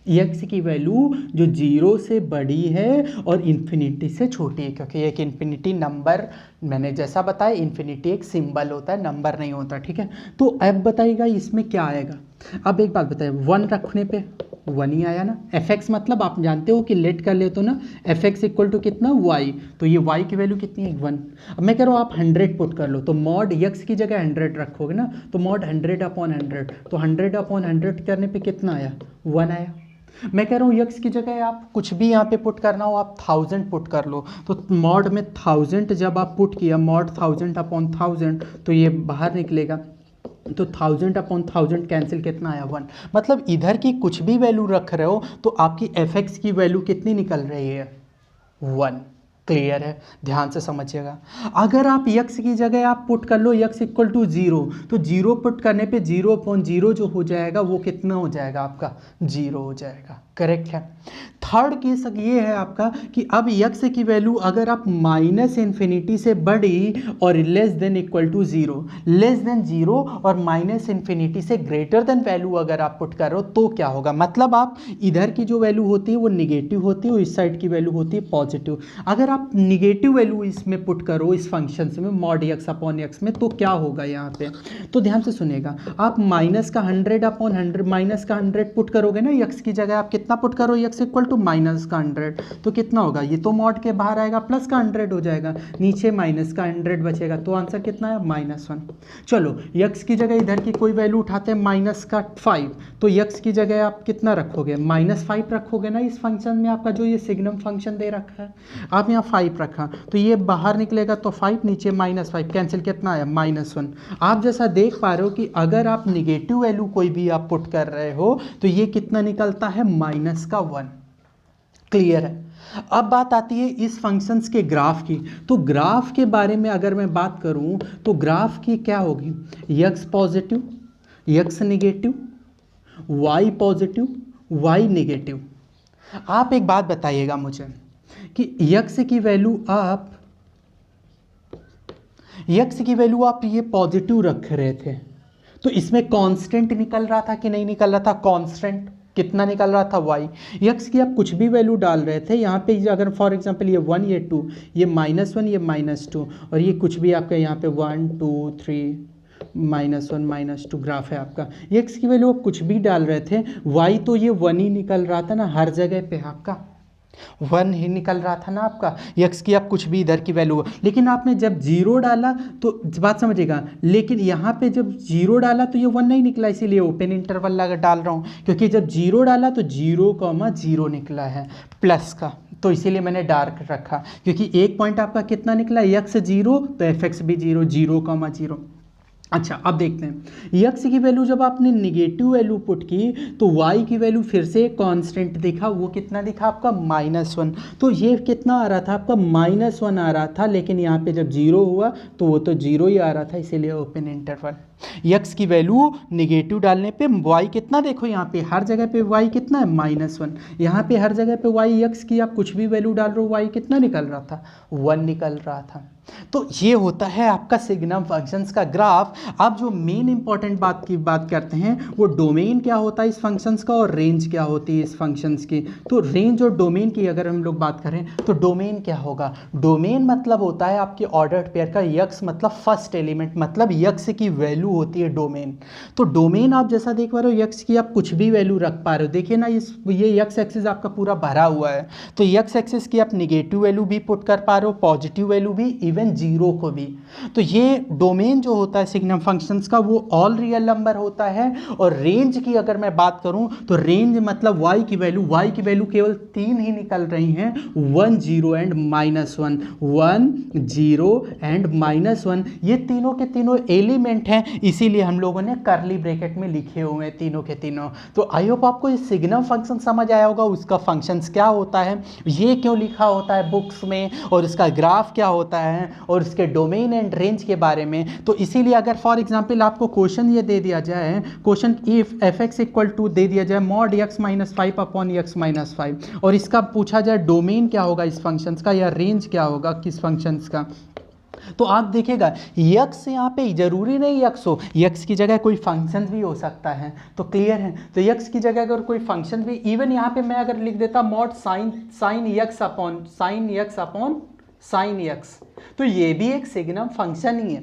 A: यक्स की वैल्यू जो जीरो से बड़ी है और इन्फिनिटी से छोटी है, क्योंकि एक इन्फिनिटी नंबर, मैंने जैसा बताया इन्फिनिटी एक सिंबल होता है, नंबर नहीं होता, ठीक है। तो अब बताइएगा इसमें क्या आएगा। अब एक बात बताइए, वन रखने पे वन ही आया ना। एफ एक्स मतलब आप जानते हो कि लेट कर ले तो ना एफ एक्स इक्वल टू कितना वाई, तो ये वाई की वैल्यू कितनी है? वन। अब मैं कह रहा हूँ आप 100 पुट कर लो, तो मॉड यक्स की जगह 100 रखोगे ना, तो मॉड 100 अपॉन 100, तो 100 अपॉन 100 करने पे कितना आया? 1 आया। मैं कह रहा हूँ यक्स की जगह आप कुछ भी यहाँ पे पुट करना हो, आप 1000 पुट कर लो, तो मॉड में 1000 जब आप पुट किया, मॉड 1000 अपॉन 1000, तो ये बाहर निकलेगा, तो 1000 अपॉन 1000 कैंसिल, कितना आया? 1। मतलब इधर की कुछ भी वैल्यू रख रहे हो तो आपकी एफ एक्स की वैल्यू कितनी निकल रही है? 1। क्लियर है? ध्यान से समझिएगा। अगर आप यक्स की जगह आप पुट कर लो यक्स इक्वल टू 0, तो 0 पुट करने पे 0 अपॉन 0 जो हो जाएगा वो कितना हो जाएगा? आपका 0 हो जाएगा। करेक्ट है। थर्ड केस ये है आपका कि अब यक्स की वैल्यू अगर आप माइनस इन्फिनिटी से बड़ी और less than equal to 0, less than 0 और माइनस इन्फिनिटी से ग्रेटर देन वैल्यू अगर आप पुट करो तो क्या होगा? मतलब आप इधर की जो वैल्यू होती है वो निगेटिव होती है और इस साइड की वैल्यू होती है पॉजिटिव। अगर आप निगेटिव वैल्यू इसमें पुट करो इस फंक्शन में मॉड एक्स अपॉन एक्स में, तो क्या होगा यहाँ पे? तो ध्यान से सुनिएगा, आप माइनस का 100 अपॉन 100, माइनस का 100 पुट करोगे ना यक्स की जगह, आप कितना पुट करो? यक्स इक्वल टू माइनस का 100, तो कितना होगा? ये तो मॉड के बाहर आएगा, प्लस का 100 हो जाएगा, नीचे माइनस का 100 बचेगा, तो आंसर कितना है? -1। चलो यक्स की जगह इधर की कोई वैल्यू उठाते हैं माइनस का 5, तो यक्स की जगह आप कितना रखोगे? -5 रखोगे ना इस फंक्शन में, आपका जो ये सिग्नम फंक्शन दे रखा है, आप यहाँ 5 रखा, तो ये बाहर निकलेगा तो 5, नीचे -5 कैंसिल, कितना आया? -1। आप जैसा देख पा रहे हो कि अगर आप निगेटिव वैल्यू कोई भी आप पुट कर रहे हो तो ये कितना निकलता है? -1। क्लियर है? अब बात आती है इस फंक्शंस के ग्राफ की। तो ग्राफ के बारे में अगर मैं बात करूं तो ग्राफ की क्या होगी? X positive, x negative, y positive, y negative. आप एक बात बताइएगा मुझे कि यक्स की वैल्यू आप ये पॉजिटिव रख रहे थे, तो इसमें कांस्टेंट निकल रहा था कि नहीं निकल रहा था? कांस्टेंट कितना निकल रहा था? वाई। यक्स की आप कुछ भी वैल्यू डाल रहे थे, यहाँ पे अगर फॉर एग्जांपल ये 1, ये 2, ये -1, ये -2, और ये कुछ भी आपका यहाँ पे 1 2 3 -1 -2 ग्राफ है आपका। यक्स की वैल्यू आप कुछ भी डाल रहे थे, वाई तो ये 1 ही निकल रहा था ना, हर जगह पे आपका 1 ही निकल रहा था ना आपका। यक्स की आप कुछ भी इधर की वैल्यू, लेकिन आपने जब 0 डाला तो बात समझिएगा, लेकिन यहाँ पे जब 0 डाला तो ये 1 नहीं निकला, इसीलिए ओपन इंटरवल लगा डाल रहा हूँ, क्योंकि जब 0 डाला तो 0,0 निकला है प्लस का, तो इसीलिए मैंने डार्क रखा, क्योंकि एक पॉइंट आपका कितना निकला? यक्स 0 तो एफ एक्स भी 0, 0,0। अच्छा अब देखते हैं यक्स की वैल्यू जब आपने निगेटिव वैल्यू पुट की तो वाई की वैल्यू फिर से कांस्टेंट दिखा, वो कितना दिखा आपका? -1। तो ये कितना आ रहा था आपका? -1 आ रहा था, लेकिन यहाँ पे जब 0 हुआ तो वो तो 0 ही आ रहा था, इसीलिए ओपन इंटरवल। यक्स की वैल्यू निगेटिव डालने पे वाई कितना, देखो यहाँ पे हर जगह पे वाई कितना है -1, यहाँ पे हर जगह पे वाई यक्स की आप कुछ भी वैल्यू डाल रहे हो वाई कितना निकल रहा था, 1 निकल रहा था। तो ये होता है आपका सिग्नम फंक्शंस का ग्राफ। अब जो मेन इंपॉर्टेंट बात की बात करते हैं वो डोमेन क्या होता है इस फंक्शंस का और रेंज क्या होती है इस फंक्शंस की। तो रेंज और डोमेन की अगर हम लोग बात करें तो डोमेन क्या होगा, डोमेन मतलब होता है आपके ऑर्डर्ड पेयर का, यक्स मतलब फर्स्ट एलिमेंट, मतलब यक्स की वैल्यू होती है डोमेन। तो डोमेन आप जैसा देख पा रहे हो यक्स की आप कुछ भी वैल्यू रख पा रहे हो, देखिए ना ये यक्स एक्सिस आपका पूरा भरा हुआ है, तो यक्स एक्सिस की आप निगेटिव वैल्यू भी पुट कर पा रहे हो, पॉजिटिव वैल्यू भी, इवन जीरो को भी। तो ये डोमेन जो होता है सिग्नम फंक्शंस का वो ऑल रियल नंबर होता है। और रेंज की अगर मैं बात करूं तो रेंज मतलब y की वैल्यू केवल 3 ही निकल रही हैं, 1 0 एंड -1, 1 0 एंड -1, ये तीनों के तीनों एलिमेंट हैं, इसीलिए हम लोगों ने कर्ली ब्रैकेट में लिखे हुए हैं तीनों के तीनों। तो आई होप आपको ये सिग्नम फंक्शन समझ आया होगा, उसका फंक्शंस क्या होता है, ये क्यों लिखा होता है बुक्स में, और इसका ग्राफ क्या होता है, और इसके डोमेन एंड रेंज के बारे में। तो इसीलिए अगर फॉर एग्जांपल आपको क्वेश्चन ये दे दिया जाए, question if F x equal to दे दिया जाए मॉड x - 5 अपॉन x - 5, और इसका पूछा जाए डोमेन क्या होगा इस फंक्शंस का या रेंज क्या होगा किस फंक्शंस का, तो आप देखिएगा यक्स यहाँ पे जरूरी नहीं यक्स हो, यक्स की जगह कोई फंक्शन भी हो सकता है। तो क्लियर है, तो यक्स की जगह अगर कोई फंक्शन भी, इवन यहाँ पे मैं अगर लिख देता mod sine x upon sine x, तो ये भी एक सिग्नम फंक्शन ही है,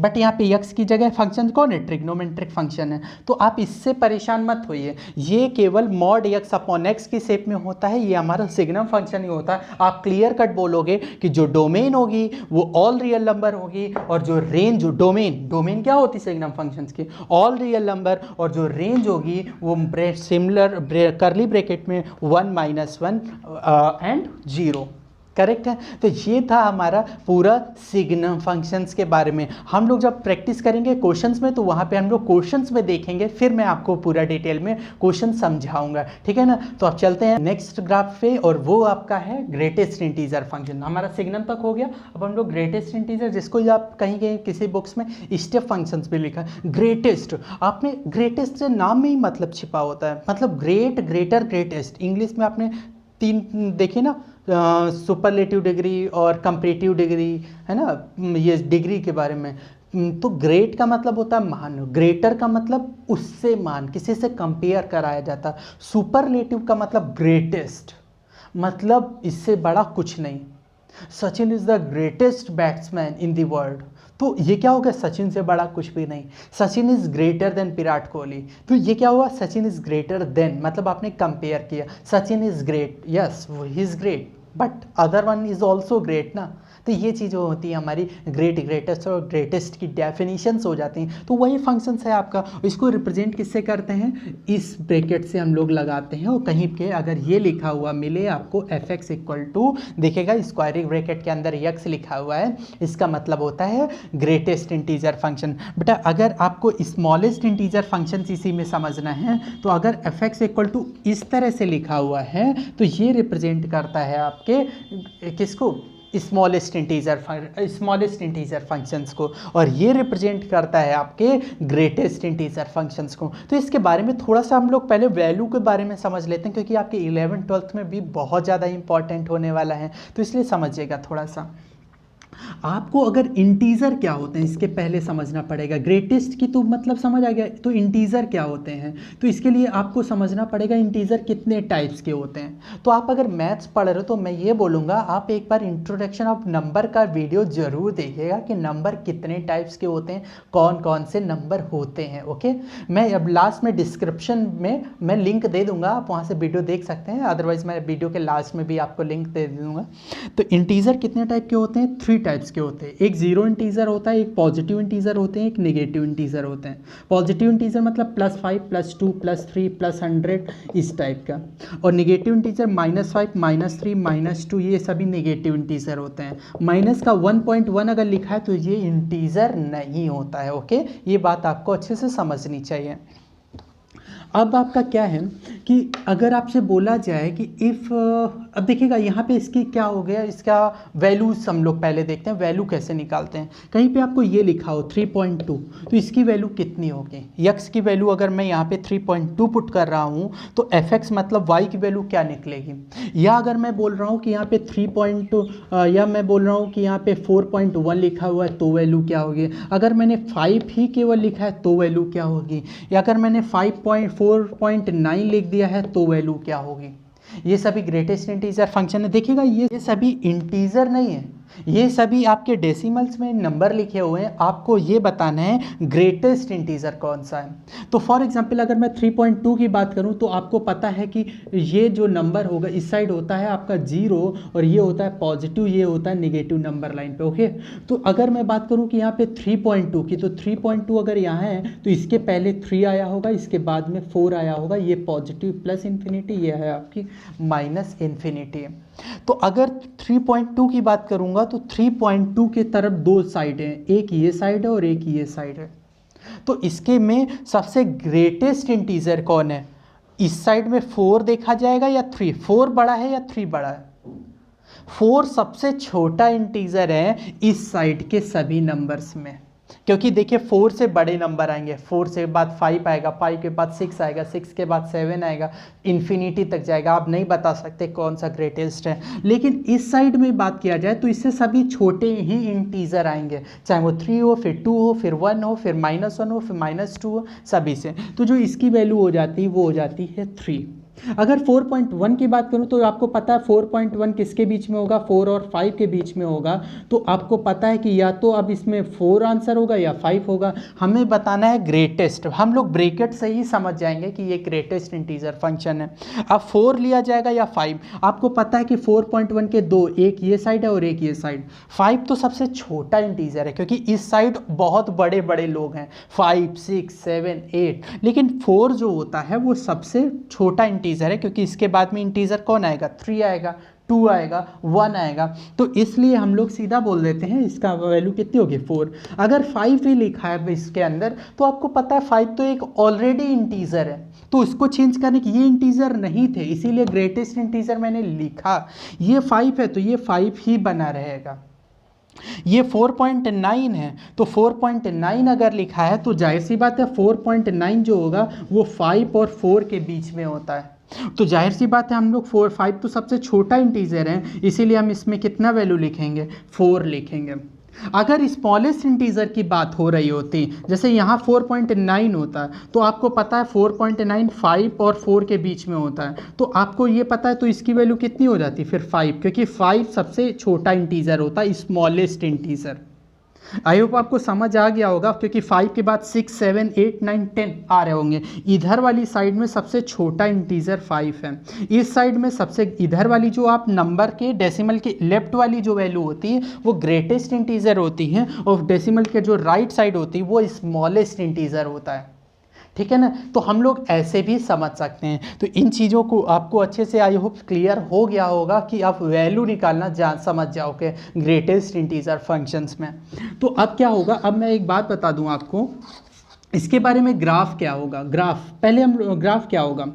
A: बट यहाँ पे यक्स की जगह फंक्शन कौन है, ट्रिग्नोमेट्रिक फंक्शन है। तो आप इससे परेशान मत होइए, ये केवल मॉड एक्स अपॉन एक्स की शेप में होता है, ये हमारा सिग्नम फंक्शन ही होता है। आप क्लियर कट बोलोगे कि जो डोमेन होगी वो ऑल रियल नंबर होगी, और जो रेंज, डोमेन क्या होती है सिग्नम फंक्शंस की, ऑल रियल नंबर, और जो रेंज होगी वो सिमिलर कर्ली ब्रैकेट में 1 -1 एंड 0। करेक्ट है। तो ये था हमारा पूरा सिग्नम फंक्शंस के बारे में। हम लोग जब प्रैक्टिस करेंगे क्वेश्चंस में तो वहाँ पे हम लोग क्वेश्चंस में देखेंगे, फिर मैं आपको पूरा डिटेल में क्वेश्चन समझाऊंगा, ठीक है ना। तो अब चलते हैं नेक्स्ट ग्राफ पे, और वो आपका है ग्रेटेस्ट इंटीजर फंक्शन। हमारा सिग्नम तक हो गया, अब हम लोग ग्रेटेस्ट इंटीजर, जिसको आप कहीं कहीं किसी बुक्स में स्टेप फंक्शंस भी लिखा है ग्रेटेस्ट। आपने ग्रेटेस्ट से नाम में ही मतलब छिपा होता है, मतलब ग्रेट, ग्रेटर, ग्रेटेस्ट। इंग्लिश में आपने 3 देखे ना, सुपरलेटिव डिग्री और कंपैरेटिव डिग्री, है ना, ये डिग्री के बारे में। तो ग्रेट का मतलब होता है मान, ग्रेटर का मतलब उससे मान, किसी से कंपेयर कराया जाता। सुपरलेटिव का मतलब ग्रेटेस्ट, मतलब इससे बड़ा कुछ नहीं। Sachin is the greatest batsman in the world, तो ये क्या हो गया, सचिन से बड़ा कुछ भी नहीं। Sachin is greater than Virat Kohli, तो ये क्या हुआ, सचिन इज ग्रेटर देन, मतलब आपने कंपेयर किया। Sachin is great, yes he is great, but other one is also great ना। तो ये चीज़ होती है हमारी ग्रेट, ग्रेटेस्ट और ग्रेटेस्ट की डेफिनेशंस हो जाती हैं। तो वही फंक्शंस है आपका, इसको रिप्रेजेंट किससे करते हैं, इस ब्रैकेट से हम लोग लगाते हैं। और कहीं पे अगर ये लिखा हुआ मिले आपको एफ एक्स इक्वल टू, देखेगा स्क्वायरिंग ब्रैकेट के अंदर यक्स लिखा हुआ है, इसका मतलब होता है ग्रेटेस्ट इंटीजर फंक्शन। बेटा अगर आपको स्मॉलेस्ट इंटीजर फंक्शन इसी में समझना है तो अगर एफ एक्स इक्वल टू इस तरह से लिखा हुआ है तो ये रिप्रेजेंट करता है आपके किसको, स्मॉलेस्ट इंटीजर फंक्शंस को, और ये रिप्रेजेंट करता है आपके ग्रेटेस्ट इंटीजर फंक्शंस को। तो इसके बारे में थोड़ा सा हम लोग पहले वैल्यू के बारे में समझ लेते हैं, क्योंकि आपके 11th-12th में भी बहुत ज़्यादा इंपॉर्टेंट होने वाला है, तो इसलिए समझिएगा थोड़ा सा। आपको अगर इंटीजर क्या होते हैं इसके पहले समझना पड़ेगा। ग्रेटेस्ट की तो मतलब समझ आ गया, तो इंटीजर क्या होते हैं, तो इसके लिए आपको समझना पड़ेगा इंटीजर कितने टाइप्स के होते हैं। तो आप अगर मैथ्स पढ़ रहे हो तो मैं ये बोलूँगा आप एक बार इंट्रोडक्शन ऑफ नंबर का वीडियो ज़रूर देखिएगा कि नंबर कितने टाइप्स के होते हैं, कौन कौन से नंबर होते हैं। ओके, मैं अब लास्ट में डिस्क्रिप्शन में मैं लिंक दे दूँगा, आप वहाँ से वीडियो देख सकते हैं, अदरवाइज़ मैं वीडियो के लास्ट में भी आपको लिंक दे दूँगा। तो इंटीजर कितने टाइप के होते हैं, 3 टाइप्स के होते हैं। एक जीरो इंटीजर होता है, एक पॉजिटिव इंटीजर होते हैं, एक नेगेटिव इंटीजर होते हैं। पॉजिटिव इंटीजर मतलब +5, +2, +3, +100 इस टाइप का, और नेगेटिव इंटीजर -5, -3, -2 ये सभी नेगेटिव इंटीजर होते हैं। माइनस का 1.1 अगर लिखा है तो ये इंटीजर नहीं होता है। ओके, ये बात आपको अच्छे से समझनी चाहिए। अब आपका क्या है कि अगर आपसे बोला जाए कि इफ़, अब देखिएगा यहाँ पे इसकी क्या हो गया, इसका वैल्यूज हम लोग पहले देखते हैं वैल्यू कैसे निकालते हैं। कहीं पे आपको ये लिखा हो 3.2, तो इसकी वैल्यू कितनी होगी, यक्स की वैल्यू अगर मैं यहाँ पे 3.2 पुट कर रहा हूँ तो एफ एक्स मतलब वाई की वैल्यू क्या निकलेगी। या अगर मैं बोल रहा हूँ कि यहाँ पे 3.2 या मैं बोल रहा हूँ कि यहाँ पे 4.1 लिखा हुआ है तो वैल्यू क्या होगी। अगर मैंने 5 ही केवल लिखा है तो वैल्यू क्या होगी। या अगर मैंने 4.9 लिख दिया है तो वैल्यू क्या होगी। ये सभी ग्रेटेस्ट इंटीजर फंक्शन है। देखिएगा ये सभी इंटीजर नहीं है, ये सभी आपके डेसिमल्स में नंबर लिखे हुए हैं। आपको ये बताना है ग्रेटेस्ट इंटीजर कौन सा है। तो फॉर एग्जांपल अगर मैं 3.2 की बात करूं तो आपको पता है कि ये जो नंबर होगा इस साइड होता है आपका 0 और ये होता है पॉजिटिव, ये होता है निगेटिव नंबर लाइन पे। ओके, तो अगर मैं बात करूं कि यहाँ पे 3.2 की, तो 3.2 अगर यहाँ है तो इसके पहले 3 आया होगा, इसके बाद में 4 आया होगा। ये पॉजिटिव प्लस इन्फिनिटी, ये है आपकी माइनस इन्फिनिटी। तो अगर 3.2 की बात करूंगा तो 3.2 के तरफ दो साइड हैं, एक ये साइड है और एक ये साइड है। तो इसके में सबसे ग्रेटेस्ट इंटीजर कौन है, इस साइड में 4 देखा जाएगा या 3, 4 बड़ा है या 3 बड़ा है। 4 सबसे छोटा इंटीजर है इस साइड के सभी नंबर्स में, क्योंकि देखिए 4 से बड़े नंबर आएंगे, 4 से बाद 5 आएगा, 5 के बाद 6 आएगा, 6 के बाद 7 आएगा, इन्फिनिटी तक जाएगा। आप नहीं बता सकते कौन सा ग्रेटेस्ट है। लेकिन इस साइड में बात किया जाए तो इससे सभी छोटे ही इंटीजर आएंगे, चाहे वो 3 हो, फिर 2 हो, फिर 1 हो, फिर -1 हो, फिर -2 हो, सभी से। तो जो इसकी वैल्यू हो जाती है वो हो जाती है 3। अगर 4.1 की बात करूं तो आपको पता है 4.1 किसके बीच में होगा, 4 और 5 के बीच में होगा। तो आपको पता है कि या तो अब इसमें 4 आंसर होगा या 5 होगा। हमें बताना है ग्रेटेस्ट, हम लोग ब्रैकेट से ही समझ जाएंगे कि ये ग्रेटेस्ट इंटीजर फंक्शन है। अब 4 लिया जाएगा या 5, आपको पता है कि 4.1 के दो, एक ये साइड है और एक ये साइड। 5 तो सबसे छोटा इंटीजर है क्योंकि इस साइड बहुत बड़े बड़े लोग हैं, 5, 6, 7, 8, लेकिन 4 जो होता है वो सबसे छोटा इंटीजर है, क्योंकि इसके बाद में इंटीजर कौन आएगा, 3 आएगा, 2 आएगा, 1 आएगा। तो इसलिए हम लोग सीधा बोल देते हैं इसका वैल्यू कितनी होगी, 4। अगर 5 भी लिखा है इसके अंदर तो आपको पता है 5 तो एक ऑलरेडी इंटीजर है, तो इसको चेंज करने की, ये इंटीजर नहीं थे इसीलिए ग्रेटेस्ट इंटीजर मैंने लिखा। ये 5 है तो ये 5 ही बना रहेगा। ये 4.9 है तो 4.9 अगर लिखा है तो जाहिर सी बात है 4.9 जो होगा वो 5 और 4 के बीच में होता है। तो जाहिर सी बात है हम लोग 5 तो सबसे छोटा इंटीजर है, इसीलिए हम इसमें कितना वैल्यू लिखेंगे, 4 लिखेंगे। अगर स्मॉलेस्ट इंटीजर की बात हो रही होती, जैसे यहाँ 4.9 होता है तो आपको पता है 4.9 5 और 4 के बीच में होता है, तो आपको ये पता है तो इसकी वैल्यू कितनी हो जाती है फिर 5, क्योंकि 5 सबसे छोटा इंटीजर होता है, स्मॉलेस्ट इंटीजर। आई होप आपको समझ आ गया होगा, क्योंकि 5 के बाद 6, 7, 8, 9, 10 आ रहे होंगे। इधर वाली साइड में सबसे छोटा इंटीजर 5 है, इस साइड में सबसे इधर वाली जो आप नंबर के डेसिमल के लेफ्ट वाली जो वैल्यू होती है वो ग्रेटेस्ट इंटीजर होती है, और डेसिमल के जो राइट साइड होती है वो स्मॉलेस्ट इंटीजर होता है। ठीक है ना, तो हम लोग ऐसे भी समझ सकते हैं। तो इन चीज़ों को आपको अच्छे से आई होप क्लियर हो गया होगा कि आप वैल्यू निकालना समझ जाओगे ग्रेटेस्ट इंटीजर फंक्शंस में। तो अब क्या होगा, अब मैं एक बात बता दूं आपको इसके बारे में, ग्राफ क्या होगा। ग्राफ पहले हम ग्राफ क्या होगा,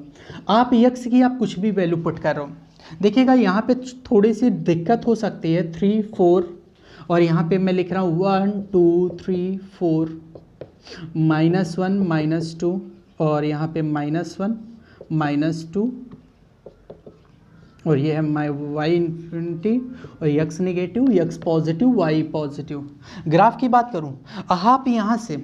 A: आप यक्स की आप कुछ भी वैल्यू पुट करो, देखिएगा यहाँ पे थोड़ी सी दिक्कत हो सकती है, 3, 4 और यहाँ पे मैं लिख रहा हूँ 1, 2, 3, 4, -1, -2 और यहाँ पे -1, -2 और ये है वाई इन्फिनिटी और x negative, x positive, y positive. Graph की बात करूँ, आप यहाँ से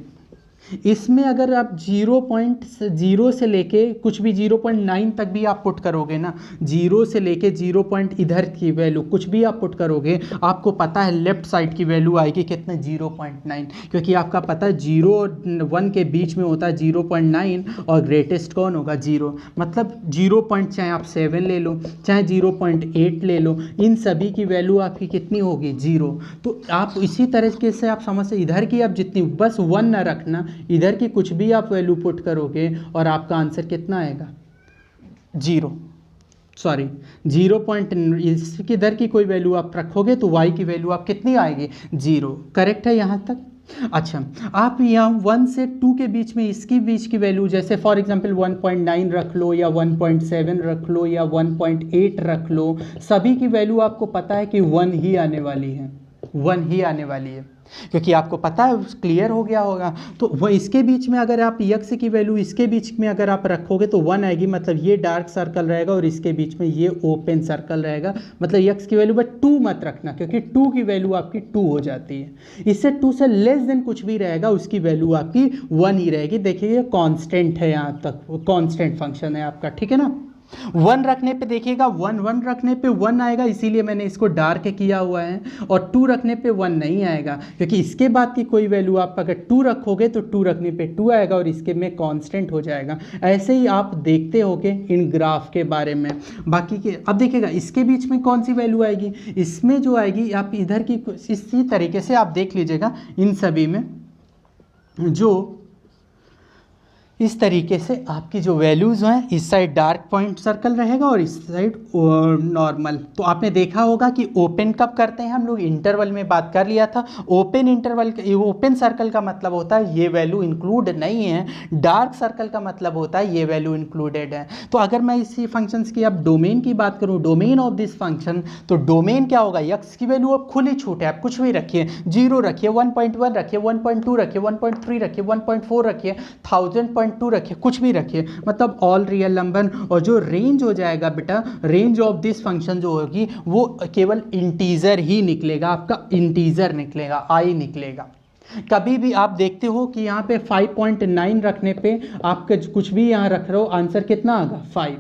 A: इसमें अगर आप 0.0 से लेके कुछ भी 0.9 तक भी आप पुट करोगे ना, 0 से लेके 0. इधर की वैल्यू कुछ भी आप पुट करोगे, आपको पता है लेफ्ट साइड की वैल्यू आएगी कितने, 0.9, क्योंकि आपका पता है 0 और 1 के बीच में होता है 0.9 और ग्रेटेस्ट कौन होगा, 0। मतलब 0. चाहे आप 7 ले लो, चाहे 0.8 ले लो, इन सभी की वैल्यू आपकी कितनी होगी, 0। तो आप इसी तरीके से आप समझ से इधर की आप जितनी, बस 1 ना रखना, इधर की कुछ भी आप वैल्यू पुट करोगे और आपका आंसर कितना आएगा, 0। सॉरी 0. इसकी इधर की कोई वैल्यू आप रखोगे तो y की वैल्यू आप कितनी आएगी, 0। करेक्ट है यहाँ तक। अच्छा, आप यहाँ 1 से 2 के बीच में इसकी बीच की वैल्यू जैसे फॉर एग्जांपल 1.9 रख लो या 1.7 रख लो या 1.8 रख लो, सभी की वैल्यू आपको पता है कि 1 ही आने वाली है, 1 ही आने वाली है, क्योंकि आपको पता है, क्लियर हो गया होगा। तो वो इसके बीच में अगर आप यक्स की वैल्यू इसके बीच में अगर आप रखोगे तो 1 आएगी, मतलब ये डार्क सर्कल रहेगा और इसके बीच में ये ओपन सर्कल रहेगा, मतलब यक्स की वैल्यू, बट 2 मत रखना क्योंकि 2 की वैल्यू आपकी 2 हो जाती है। इससे 2 से लेस देन कुछ भी रहेगा उसकी वैल्यू आपकी 1 ही रहेगी। देखिए ये कांस्टेंट है, यहाँ तक कांस्टेंट फंक्शन है आपका, ठीक है ना। 1 रखने पे देखिएगा 1 रखने पे 1 आएगा, इसीलिए मैंने इसको डार्क किया हुआ है, और 2 रखने पे 1 नहीं आएगा क्योंकि इसके बाद की कोई वैल्यू आप अगर 2 रखोगे तो 2 रखने पे 2 आएगा और इसके में कांस्टेंट हो जाएगा। ऐसे ही आप देखते होगे इन ग्राफ के बारे में। बाकी के अब देखिएगा इसके बीच में कौन सी वैल्यू आएगी, इसमें जो आएगी आप इधर की इसी तरीके से आप देख लीजिएगा, इन सभी में जो इस तरीके से आपकी जो वैल्यूज़ हैं, इस साइड डार्क पॉइंट सर्कल रहेगा और इस साइड नॉर्मल। तो आपने देखा होगा कि ओपन कब करते हैं हम लोग, इंटरवल में बात कर लिया था। ओपन इंटरवल, ओपन सर्कल का मतलब होता है ये वैल्यू इंक्लूड नहीं है, डार्क सर्कल का मतलब होता है ये वैल्यू इंक्लूडेड है। तो अगर मैं इसी फंक्शंस की अब डोमेन की बात करूँ, डोमेन ऑफ दिस फंक्शन, तो डोमेन क्या होगा, यक्स की वैल्यू अब खुली छूट है, आप कुछ भी रखिए, 0 रखिए, 1.1 रखिए, 1.2 रखिए, 1.3 रखिए, 1.4 रखिए, 1000.2 रखिए, कुछ भी रखिए, मतलब ऑल रियल नंबर। और जो रेंज हो जाएगा बेटा, रेंज ऑफ दिस फंक्शन जो होगी वो केवल इंटीजर ही निकलेगा, आपका इंटीजर निकलेगा, आई निकलेगा। कभी भी आप देखते हो कि यहाँ पे 5.9 रखने पे आपका कुछ भी यहाँ रख रहे हो, आंसर कितना आएगा 5,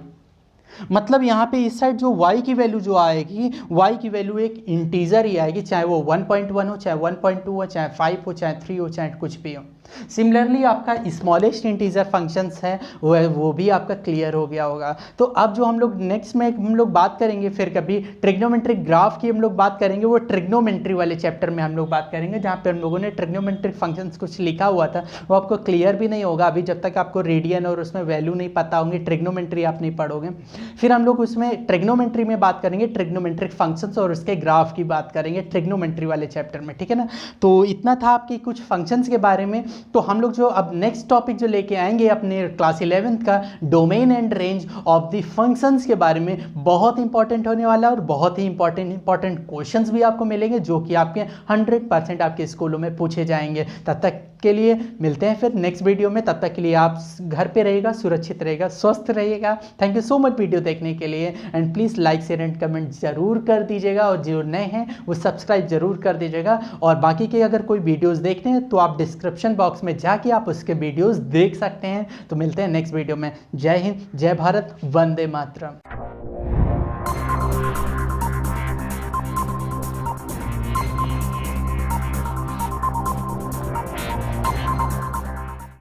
A: मतलब यहाँ पे इस साइड जो y की वैल्यू जो आएगी, y की वैल्यू एक इंटीजर ही आएगी, चाहे वो 1.1 हो, चाहे 1.2 हो, चाहे 5 हो, चाहे 3 हो, चाहे कुछ भी हो। सिमिलरली आपका स्मॉलेस्ट इंटीजर फंक्शंस है वो भी आपका क्लियर हो गया होगा। तो अब जो हम लोग नेक्स्ट में हम लोग बात करेंगे, फिर कभी ट्रिग्नोमेट्रिक ग्राफ की हम लोग बात करेंगे, वो ट्रिग्नोमेट्री वाले चैप्टर में हम लोग बात करेंगे, जहाँ पे हम लोगों ने ट्रिग्नोमेट्रिक फंक्शंस कुछ लिखा हुआ था, वो आपको क्लियर भी नहीं होगा अभी जब तक आपको रेडियन और उसमें वैल्यू नहीं पता होंगी, ट्रिग्नोमेट्री आप नहीं पढ़ोगे। फिर हम लोग उसमें ट्रिग्नोमेट्री में बात करेंगे, ट्रिग्नोमेट्रिक फंक्शंस और उसके ग्राफ की बात करेंगे ट्रिग्नोमेट्री वाले चैप्टर में, ठीक है ना। तो इतना था आपकी कुछ फंक्शंस के बारे में। तो हम लोग जो अब नेक्स्ट टॉपिक जो लेके आएंगे अपने क्लास 11th का, domain and range of the functions के बारे में, बहुत इंपॉर्टेंट होने वाला है और बहुत ही इंपॉर्टेंट क्वेश्चंस भी आपको मिलेंगे जो कि आपके 100% आपके स्कूलों में पूछे जाएंगे। तब तक के लिए मिलते हैं फिर नेक्स्ट वीडियो में, तब तक के लिए आप घर पे रहिएगा, सुरक्षित रहिएगा, स्वस्थ रहिएगा। Thank you so much video देखने के लिए, and please like share and comment जरूर कर दीजिएगा, और जो नए हैं वो सब्सक्राइब जरूर कर दीजिएगा। और बाकी के अगर कोई वीडियोस देखते हैं तो आप डिस्क्रिप्शन बॉक्स में जाके आप उसके वीडियोस देख सकते हैं। तो मिलते हैं नेक्स्ट वीडियो में। जय हिंद, जय भारत, वंदे मातरम।